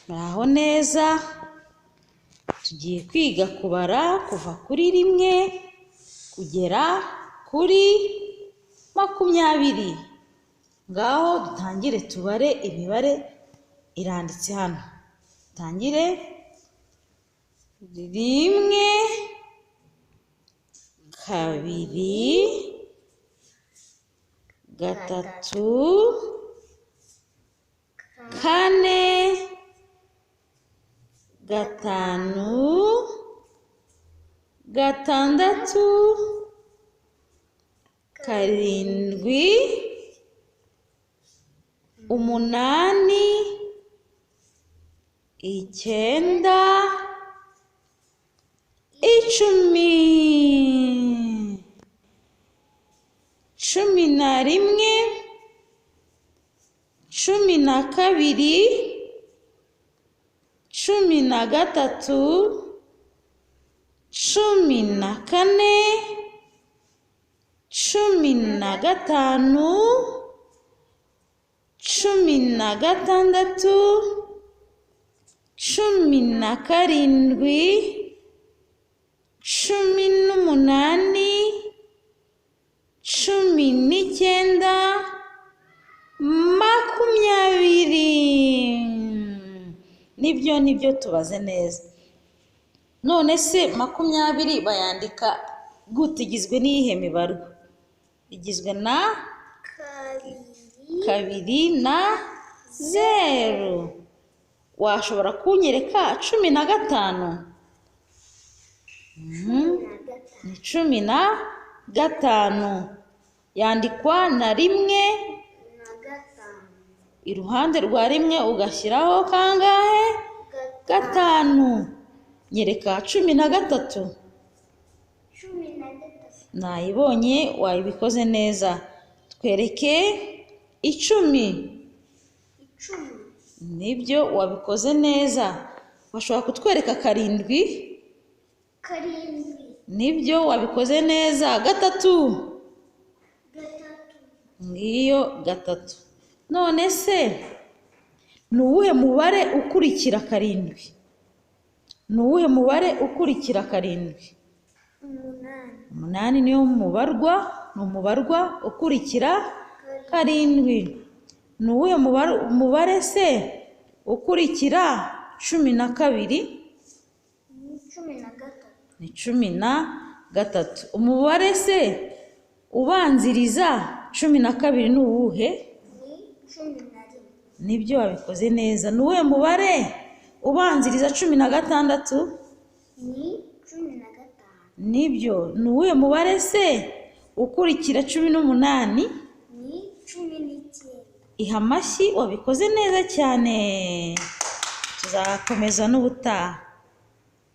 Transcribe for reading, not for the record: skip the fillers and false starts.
muraho neza, tugiye kwiga kubara kuva kuri 1 kugera kuri 20. Ngaho dutangire tubare imibare iranditse hano. Dutangire 1, 2, 3, 4, 5, 6, 7, 8, 9, 10, 11, 12, 13, 14, 15, 17, 18, 19, 20. Nibyo tubaze neza. None se 20 bayandika gute? Igizwe n'iyihe mibarwa? Igizwe na 2 na 0. Washobora kunyereka 15? Ni 15 yandikwa na 1 iruhande rwa 1 ugashyiraho kangahe? 5. Nyereka 13. Nayibonye, wayibikoze neza. Twereke 10. Nibyo wabikoze neza. Washobora kutwereka 7? Nibyo wabikoze neza. 3. Ngiyo 3. None se ni uwuhe mubare ukurikira 7? Ni uwuhe mubare ukurikira 7? 8 niyo mubarwa, ni umubarwa ukurikira 7. Ni uwuhe mubare se ukurikira 12? Ni 13. Umubare se ubanziriza 12 ni uwuhe? Nibyo wabikoze neza. Ni uwuhe mubare ubanziriza 16? Ni 15. Nibyo. Ni uwuhe mubare se ukurikira 18? Ni 19. Iha amashyi, wabikoze neza cyane. Tuzakomeza n'ubutaha.